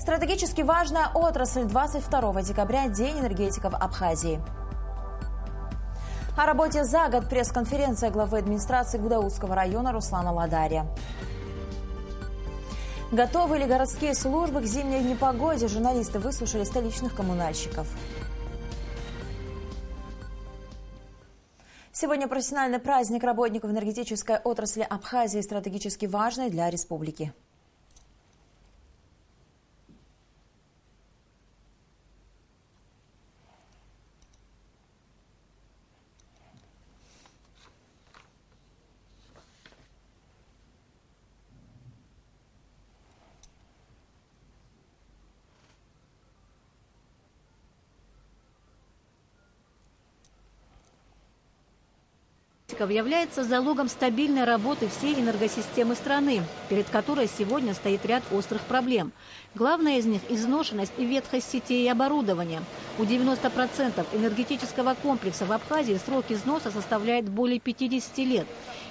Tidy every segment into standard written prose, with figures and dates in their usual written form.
Стратегически важная отрасль. 22 декабря – День энергетиков Абхазии. О работе за год пресс-конференция главы администрации Гудаутского района Руслана Ладария. Готовы ли городские службы к зимней непогоде? Журналисты выслушали столичных коммунальщиков. Сегодня профессиональный праздник работников энергетической отрасли Абхазии, стратегически важный для республики. Является залогом стабильной работы всей энергосистемы страны, перед которой сегодня стоит ряд острых проблем. Главная из них – изношенность и ветхость сетей и оборудования. У 90% энергетического комплекса в Абхазии срок износа составляет более 50 лет.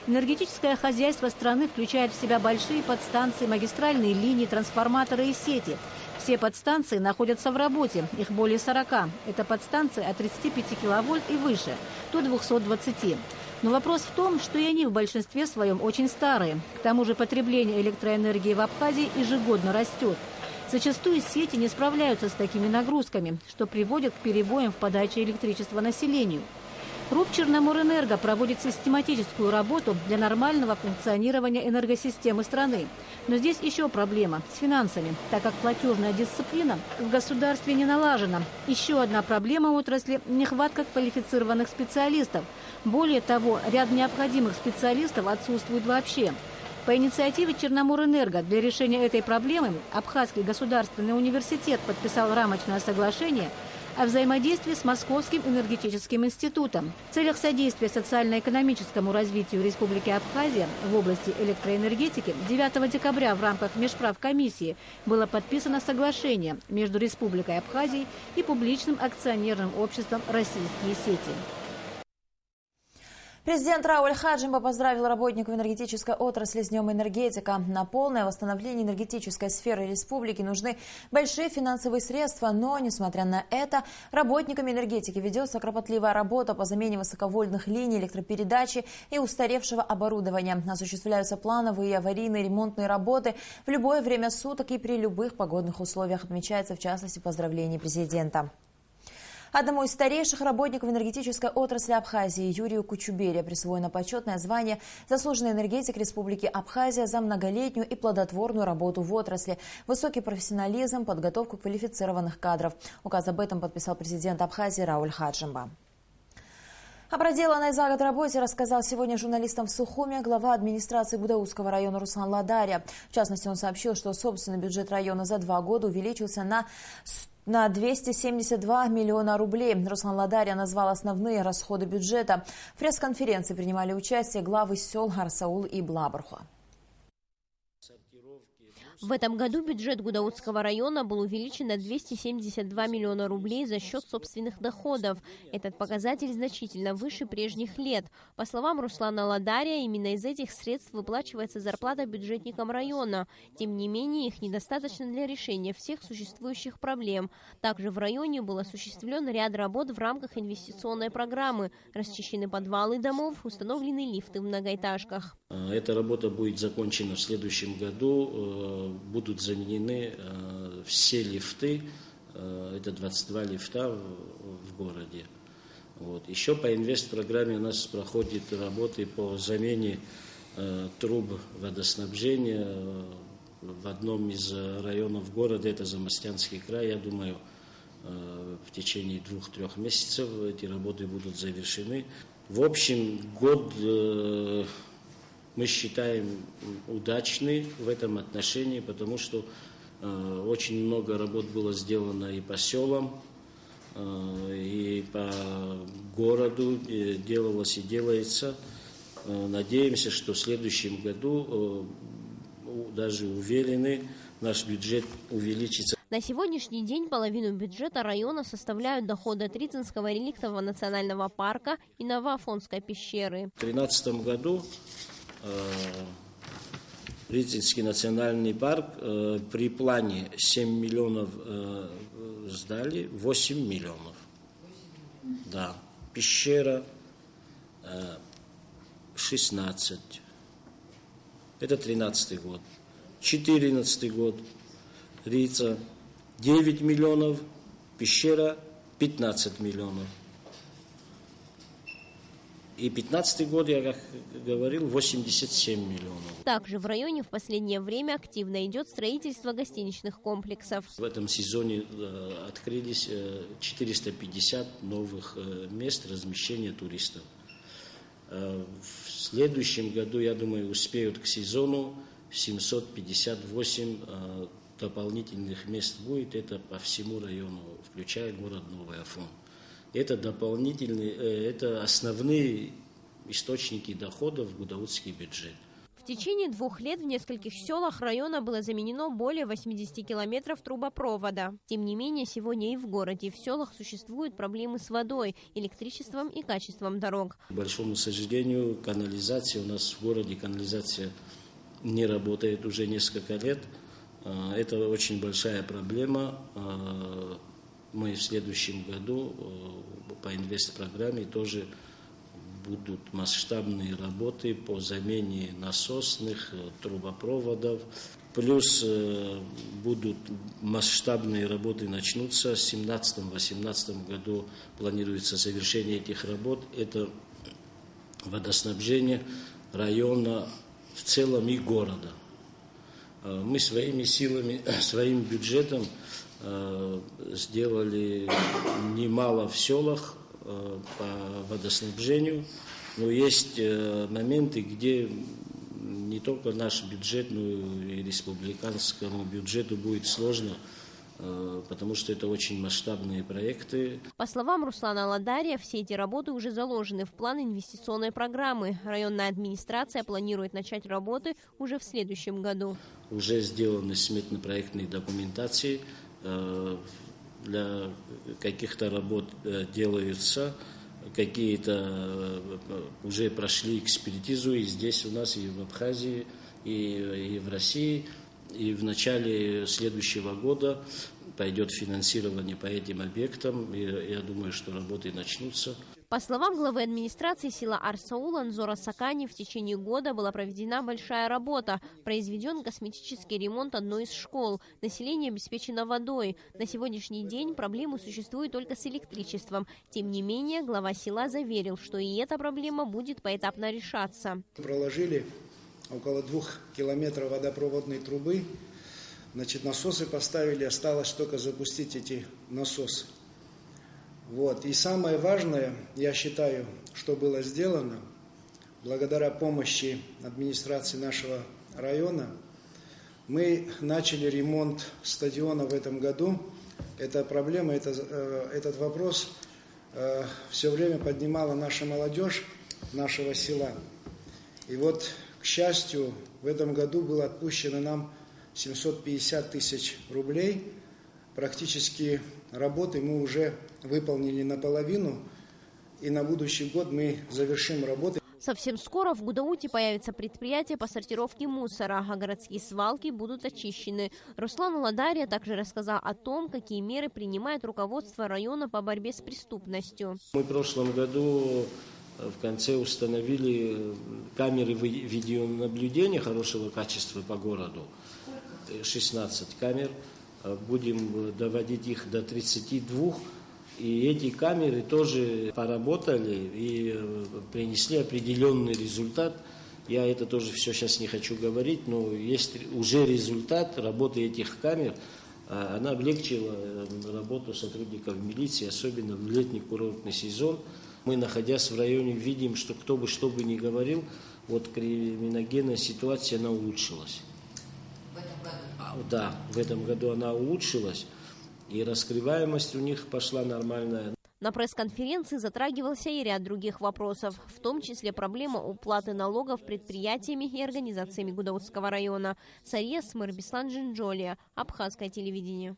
Энергетическое хозяйство страны включает в себя большие подстанции, магистральные линии, трансформаторы и сети. Все подстанции находятся в работе, их более 40. Это подстанции от 35 киловольт и выше, до 220. Но вопрос в том, что и они в большинстве своем очень старые. К тому же потребление электроэнергии в Абхазии ежегодно растет. Зачастую сети не справляются с такими нагрузками, что приводит к перебоям в подаче электричества населению. РУП «Черноморэнерго» проводит систематическую работу для нормального функционирования энергосистемы страны. Но здесь еще проблема с финансами, так как платежная дисциплина в государстве не налажена. Еще одна проблема отрасли – нехватка квалифицированных специалистов. Более того, ряд необходимых специалистов отсутствует вообще. По инициативе Черноморэнерго для решения этой проблемы Абхазский государственный университет подписал рамочное соглашение о взаимодействии с Московским энергетическим институтом. В целях содействия социально-экономическому развитию Республики Абхазия в области электроэнергетики 9 декабря в рамках межправкомиссии было подписано соглашение между Республикой Абхазия и публичным акционерным обществом «Российские сети». Президент Рауль Хаджимба поздравил работников энергетической отрасли с Днем энергетика. На полное восстановление энергетической сферы республики нужны большие финансовые средства, но, несмотря на это, работниками энергетики ведется кропотливая работа по замене высоковольтных линий электропередачи и устаревшего оборудования. Осуществляются плановые и аварийные ремонтные работы в любое время суток и при любых погодных условиях, отмечается в частности в поздравлении президента. Одному из старейших работников энергетической отрасли Абхазии Юрию Кучубере присвоено почетное звание «Заслуженный энергетик Республики Абхазия» за многолетнюю и плодотворную работу в отрасли, высокий профессионализм, подготовку квалифицированных кадров. Указ об этом подписал президент Абхазии Рауль Хаджимба. О проделанной за год работе рассказал сегодня журналистам в Сухуме глава администрации Гудаутского района Руслан Ладария. В частности, он сообщил, что собственный бюджет района за 2 года увеличился на 272 миллиона рублей. Руслан Ладария назвал основные расходы бюджета. В пресс-конференции принимали участие главы сел Арсаул и Блабархуа. В этом году бюджет Гудаутского района был увеличен на 272 миллиона рублей за счет собственных доходов. Этот показатель значительно выше прежних лет. По словам Руслана Ладария, именно из этих средств выплачивается зарплата бюджетникам района. Тем не менее, их недостаточно для решения всех существующих проблем. Также в районе был осуществлен ряд работ в рамках инвестиционной программы. Расчищены подвалы домов, установлены лифты в многоэтажках. Эта работа будет закончена в следующем году. Будут заменены все лифты, это 22 лифта в городе. Вот. Еще по инвестпрограмме у нас проходят работы по замене труб водоснабжения в одном из районов города, это Замостянский край. Я думаю, в течение 2-3 месяцев эти работы будут завершены. В общем, год мы считаем удачный в этом отношении, потому что очень много работ было сделано и по селам, и по городу делалось и делается. Надеемся, что в следующем году, даже уверены, наш бюджет увеличится. На сегодняшний день половину бюджета района составляют доходы от Рицинского реликтового национального парка и Новоафонской пещеры. В 2013 году Рыцинский национальный парк при плане 7 миллионов сдали 8 миллионов. Да. Пещера 16. Это 13-й год. 14-й год. Рица 9 миллионов. Пещера 15 миллионов. И 15-й год, я как говорил, 87 миллионов. Также в районе в последнее время активно идет строительство гостиничных комплексов. В этом сезоне открылись 450 новых мест размещения туристов. В следующем году, я думаю, успеют к сезону 758 дополнительных мест будет. Это по всему району, включая город Новый Афон. Это дополнительные, это основные источники доходов в гудаутский бюджет. В течение 2 лет в нескольких селах района было заменено более 80 километров трубопровода. Тем не менее, сегодня и в городе, и в селах существуют проблемы с водой, электричеством и качеством дорог. К большому сожалению, канализация у нас в городе, канализация не работает уже несколько лет. Это очень большая проблема. Мы в следующем году по инвестпрограмме тоже будут масштабные работы по замене насосных трубопроводов. Плюс будут масштабные работы начнутся. В 2017-2018 году планируется завершение этих работ. Это водоснабжение района в целом и города. Мы своими силами, своим бюджетом сделали немало в селах по водоснабжению, но есть моменты, где не только наш бюджет, но и республиканскому бюджету будет сложно, потому что это очень масштабные проекты. По словам Руслана Ладария, все эти работы уже заложены в план инвестиционной программы. Районная администрация планирует начать работы уже в следующем году. Уже сделаны сметно-проектные документации. Для каких-то работ делаются, какие-то уже прошли экспертизу и здесь у нас, и в Абхазии, и в России. И в начале следующего года пойдет финансирование по этим объектам. И я думаю, что работы начнутся. По словам главы администрации села Арсаул Анзора Сакани, в течение года была проведена большая работа. Произведен косметический ремонт одной из школ. Население обеспечено водой. На сегодняшний день проблемы существуют только с электричеством. Тем не менее, глава села заверил, что и эта проблема будет поэтапно решаться. Проложили около 2 километров водопроводной трубы. Насосы поставили, осталось только запустить эти насосы. И самое важное, я считаю, что было сделано, благодаря помощи администрации нашего района, мы начали ремонт стадиона в этом году. Эта проблема, этот вопрос все время поднимала наша молодежь нашего села. И к счастью, в этом году было отпущено нам 750 тысяч рублей. Практически работы мы уже выполнили наполовину, и на будущий год мы завершим работы. Совсем скоро в Гудауте появится предприятие по сортировке мусора, а городские свалки будут очищены. Руслан Ладария также рассказал о том, какие меры принимает руководство района по борьбе с преступностью. Мы в прошлом году в конце установили камеры видеонаблюдения хорошего качества по городу. 16 камер. Будем доводить их до 32. И эти камеры тоже поработали и принесли определенный результат. Я это тоже все сейчас не хочу говорить, но есть уже результат работы этих камер. Она облегчила работу сотрудников милиции, особенно в летний курортный сезон. Мы, находясь в районе, видим, что кто бы что бы ни говорил, криминогенная ситуация, она улучшилась. Да, в этом году она улучшилась, и раскрываемость у них пошла нормальная. На пресс-конференции затрагивался и ряд других вопросов, в том числе проблема уплаты налогов предприятиями и организациями Гудаутского района. Сария Смыр, Беслан Джинджолия, Абхазское телевидение.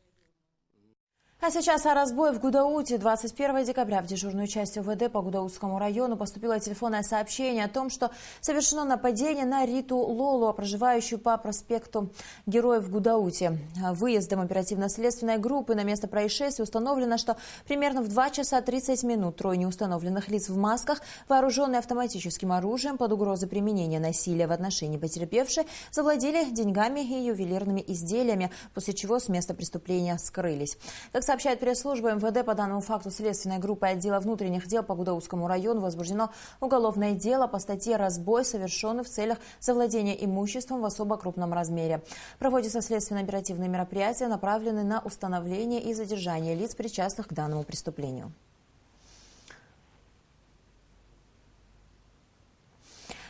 А сейчас о разбое в Гудауте. 21 декабря в дежурную часть УВД по Гудаутскому району поступило телефонное сообщение о том, что совершено нападение на Риту Лолу, проживающую по проспекту Героев в Гудауте. Выездом оперативно-следственной группы на место происшествия установлено, что примерно в 2 часа 30 минут трое неустановленных лиц в масках, вооруженные автоматическим оружием под угрозой применения насилия в отношении потерпевшей, завладели деньгами и ювелирными изделиями, после чего с места преступления скрылись. Как сообщает пресс-служба МВД, по данному факту следственной группой отдела внутренних дел по Гудаутскому району возбуждено уголовное дело по статье «Разбой, совершенный в целях завладения имуществом в особо крупном размере». Проводятся следственно-оперативные мероприятия, направленные на установление и задержание лиц, причастных к данному преступлению.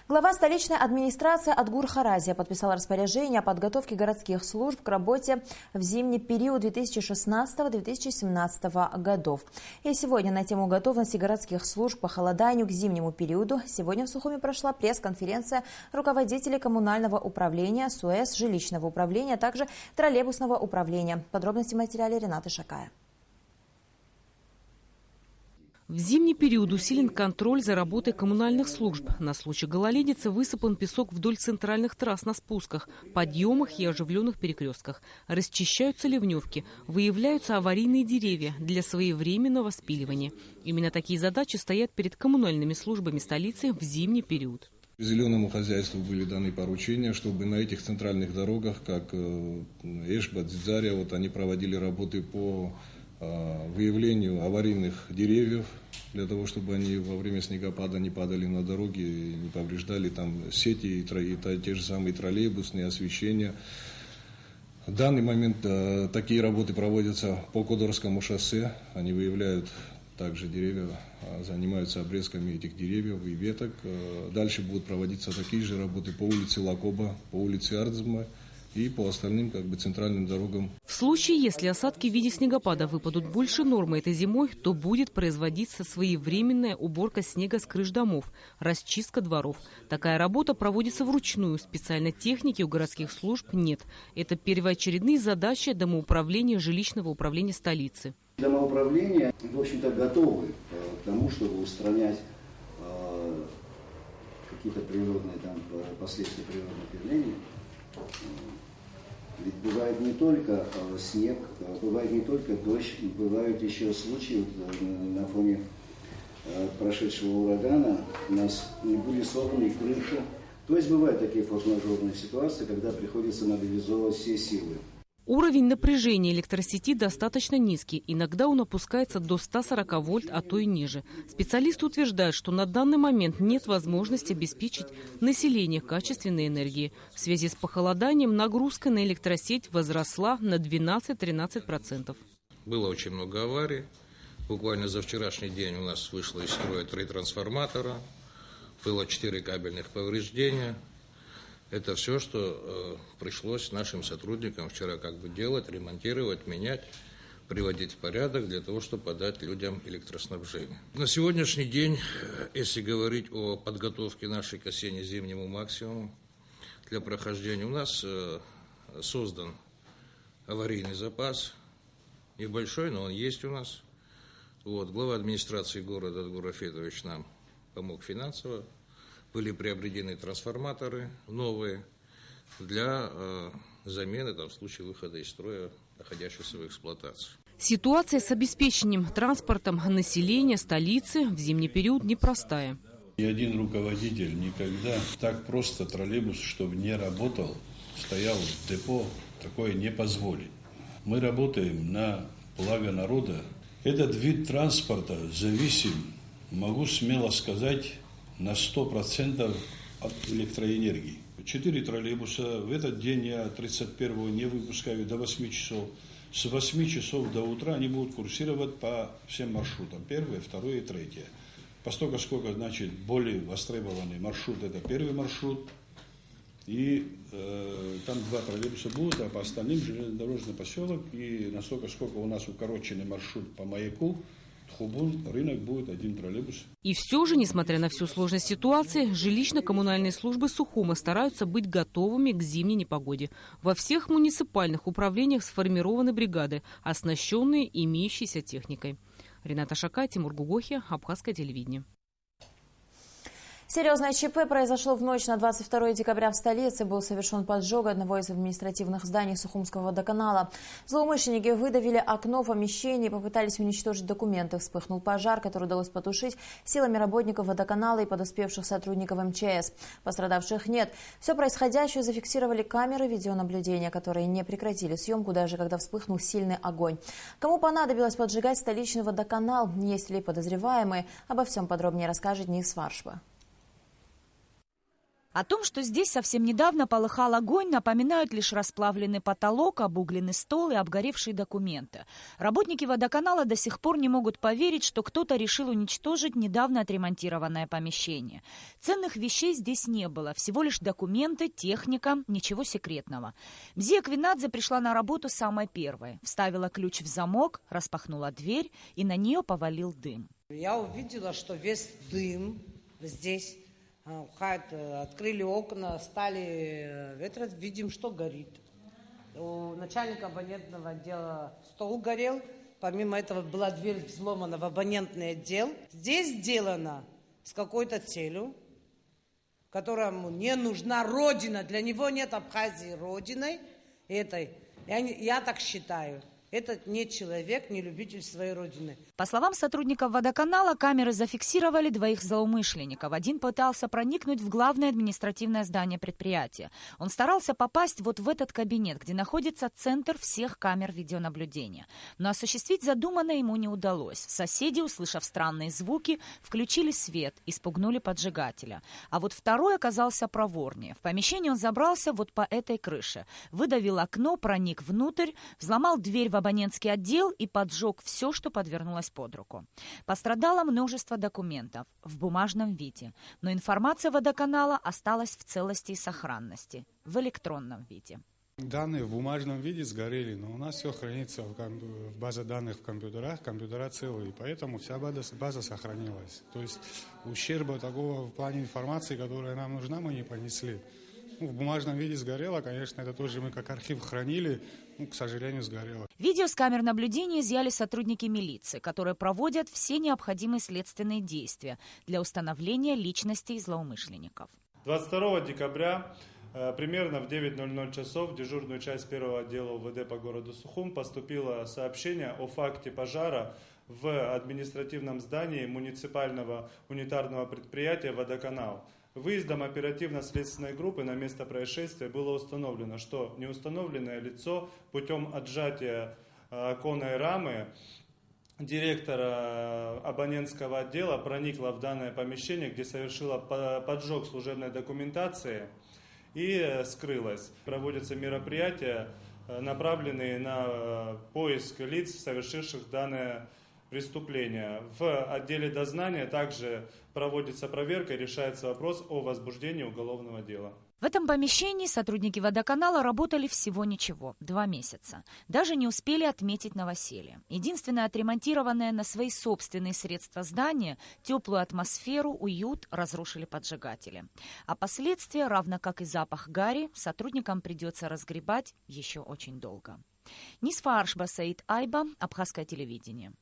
Глава столичной администрации Адгур Харазия подписал распоряжение о подготовке городских служб к работе в зимний период 2016-2017 годов. И сегодня на тему готовности городских служб по холоданию к зимнему периоду сегодня в Сухуми прошла пресс-конференция руководителей коммунального управления, СУЭС, жилищного управления, а также троллейбусного управления. Подробности в материале Ренаты Шакая. В зимний период усилен контроль за работой коммунальных служб. На случай гололедицы высыпан песок вдоль центральных трасс на спусках, подъемах и оживленных перекрестках. Расчищаются ливневки, выявляются аварийные деревья для своевременного спиливания. Именно такие задачи стоят перед коммунальными службами столицы в зимний период. Зеленому хозяйству были даны поручения, чтобы на этих центральных дорогах, как Эшба, Дзидзария, они проводили работы по выявлению аварийных деревьев, для того, чтобы они во время снегопада не падали на дороги, не повреждали там сети и те же самые троллейбусные освещения. В данный момент такие работы проводятся по Кодорскому шоссе. Они выявляют также деревья, занимаются обрезками этих деревьев и веток. Дальше будут проводиться такие же работы по улице Лакоба, по улице Ардзма и по остальным центральным дорогам. В случае, если осадки в виде снегопада выпадут больше нормы этой зимой, то будет производиться своевременная уборка снега с крыш домов, расчистка дворов. Такая работа проводится вручную. Специальной техники у городских служб нет. Это первоочередные задачи домоуправления жилищного управления столицы. Домоуправления, в общем-то, готовы к тому, чтобы устранять какие-то природные последствия природных явлений. Ведь бывает не только снег, бывает не только дождь, бывают еще случаи, на фоне прошедшего урагана у нас были сорваны крыши. То есть бывают такие форс-мажорные ситуации, когда приходится мобилизовывать все силы. Уровень напряжения электросети достаточно низкий. Иногда он опускается до 140 вольт, а то и ниже. Специалисты утверждают, что на данный момент нет возможности обеспечить население качественной энергией. В связи с похолоданием нагрузка на электросеть возросла на 12-13%. Было очень много аварий. Буквально за вчерашний день у нас вышло из строя 3 трансформатора. Было 4 кабельных повреждения. Это все, что пришлось нашим сотрудникам вчера делать, ремонтировать, менять, приводить в порядок для того, чтобы подать людям электроснабжение. На сегодняшний день, если говорить о подготовке нашей к осенне-зимнему максимуму для прохождения, у нас создан аварийный запас, небольшой, но он есть у нас. Глава администрации города Адгур Афетович нам помог финансово. Были приобретены трансформаторы новые для замены в случае выхода из строя, находящихся в эксплуатации. Ситуация с обеспечением транспортом населения столицы в зимний период непростая. Ни один руководитель никогда так просто троллейбус, чтобы не работал, стоял в депо, такое не позволит. Мы работаем на благо народа. Этот вид транспорта зависим, могу смело сказать, на 100% от электроэнергии. 4 троллейбуса. В этот день я 31-го не выпускаю до 8 часов. С 8 часов до утра они будут курсировать по всем маршрутам. 1, 2 и 3. Поскольку более востребованный маршрут – это 1 маршрут. И там 2 троллейбуса будут, а по остальным железнодорожный поселок. И сколько у нас укороченный маршрут по Маяку, Хубун, рынок будет один троллейбус. И все же, несмотря на всю сложность ситуации, жилищно-коммунальные службы Сухума стараются быть готовыми к зимней непогоде. Во всех муниципальных управлениях сформированы бригады, оснащенные имеющейся техникой. Рената Шакай, Тимур Гугохи, Абхазское телевидение. Серьезное ЧП произошло в ночь на 22 декабря в столице. Был совершен поджог одного из административных зданий Сухумского водоканала. Злоумышленники выдавили окно помещения и попытались уничтожить документы. Вспыхнул пожар, который удалось потушить силами работников водоканала и подоспевших сотрудников МЧС. Пострадавших нет. Все происходящее зафиксировали камеры видеонаблюдения, которые не прекратили съемку, даже когда вспыхнул сильный огонь. Кому понадобилось поджигать столичный водоканал? Есть ли подозреваемые? Обо всем подробнее расскажет Нис Фаршба. О том, что здесь совсем недавно полыхал огонь, напоминают лишь расплавленный потолок, обугленный стол и обгоревшие документы. Работники водоканала до сих пор не могут поверить, что кто-то решил уничтожить недавно отремонтированное помещение. Ценных вещей здесь не было, всего лишь документы, техника, ничего секретного. Мзия Квинадзе пришла на работу самой первой. Вставила ключ в замок, распахнула дверь, и на нее повалил дым. Я увидела, что весь дым здесь. Открыли окна, стали ветрать, видим, что горит. У начальника абонентного отдела стол горел, помимо этого была дверь взломана в абонентный отдел. Здесь сделано с какой-то целью, которому не нужна родина, для него нет Абхазии родиной этой. Я так считаю. Этот не человек, не любитель своей родины. По словам сотрудников водоканала, камеры зафиксировали двоих злоумышленников. Один пытался проникнуть в главное административное здание предприятия. Он старался попасть вот в этот кабинет, где находится центр всех камер видеонаблюдения. Но осуществить задуманное ему не удалось. Соседи, услышав странные звуки, включили свет и спугнули поджигателя. А вот второй оказался проворнее. В помещение он забрался вот по этой крыше. Выдавил окно, проник внутрь, взломал дверь в абонентский отдел и поджег все, что подвернулось под руку. Пострадало множество документов в бумажном виде, но информация водоканала осталась в целости и сохранности, в электронном виде. Данные в бумажном виде сгорели, но у нас все хранится в базе данных в компьютерах, компьютера целые, поэтому вся база сохранилась. То есть ущерба такого в плане информации, которая нам нужна, мы не понесли. В бумажном виде сгорело, конечно, это тоже мы как архив хранили, к сожалению, сгорело. Видео с камер наблюдения изъяли сотрудники милиции, которые проводят все необходимые следственные действия для установления личностей злоумышленников. 22 декабря примерно в 9:00 часов в дежурную часть первого отдела УВД по городу Сухум поступило сообщение о факте пожара в административном здании муниципального унитарного предприятия «Водоканал». Выездом оперативно-следственной группы на место происшествия было установлено, что неустановленное лицо путем отжатия оконной рамы директора абонентского отдела проникло в данное помещение, где совершила поджог служебной документации и скрылась. Проводятся мероприятия, направленные на поиск лиц, совершивших данное преступления. В отделе дознания также проводится проверка и решается вопрос о возбуждении уголовного дела. В этом помещении сотрудники водоканала работали всего ничего, 2 месяца. Даже не успели отметить новоселье. Единственное отремонтированное на свои собственные средства здание, теплую атмосферу, уют разрушили поджигатели. А последствия, равно как и запах гари, сотрудникам придется разгребать еще очень долго. Нис Фаршба, Саид Айба, Абхазское телевидение.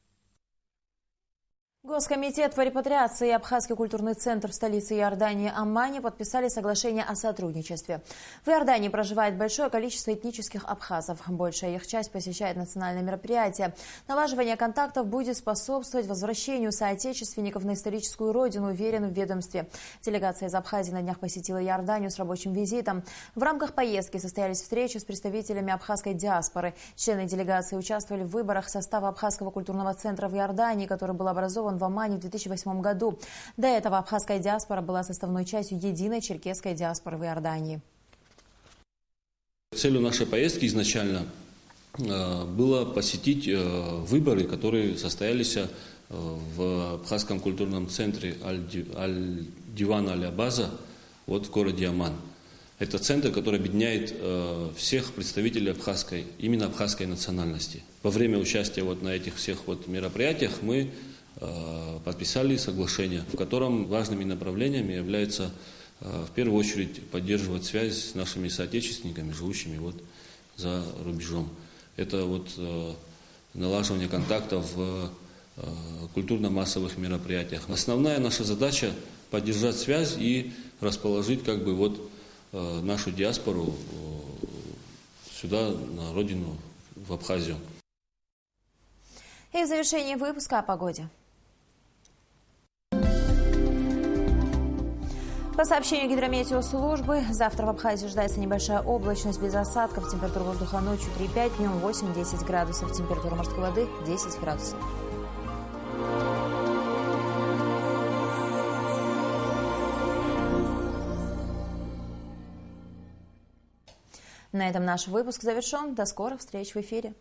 Госкомитет по репатриации и Абхазский культурный центр в столице Иордании Аммане подписали соглашение о сотрудничестве. В Иордании проживает большое количество этнических абхазов. Большая их часть посещает национальные мероприятия. Налаживание контактов будет способствовать возвращению соотечественников на историческую родину, уверен в ведомстве. Делегация из Абхазии на днях посетила Иорданию с рабочим визитом. В рамках поездки состоялись встречи с представителями абхазской диаспоры. Члены делегации участвовали в выборах состава Абхазского культурного центра в Иордании, который был образован в Аммане в 2008 году. До этого абхазская диаспора была составной частью единой черкесской диаспоры в Иордании. Целью нашей поездки изначально было посетить выборы, которые состоялись в Абхазском культурном центре Аль-Диван Аль-Абаза в городе Амман. Это центр, который объединяет всех представителей именно абхазской национальности. Во время участия на этих всех мероприятиях мы подписали соглашение, в котором важными направлениями является в первую очередь поддерживать связь с нашими соотечественниками, живущими за рубежом. Это налаживание контактов в культурно-массовых мероприятиях. Основная наша задача – поддержать связь и расположить нашу диаспору сюда, на родину, в Абхазию. И в завершении выпуска о погоде. По сообщению гидрометеослужбы, завтра в Абхазии ожидается небольшая облачность без осадков. Температура воздуха ночью 3,5, днем 8-10 градусов. Температура морской воды 10 градусов. На этом наш выпуск завершен. До скорых встреч в эфире.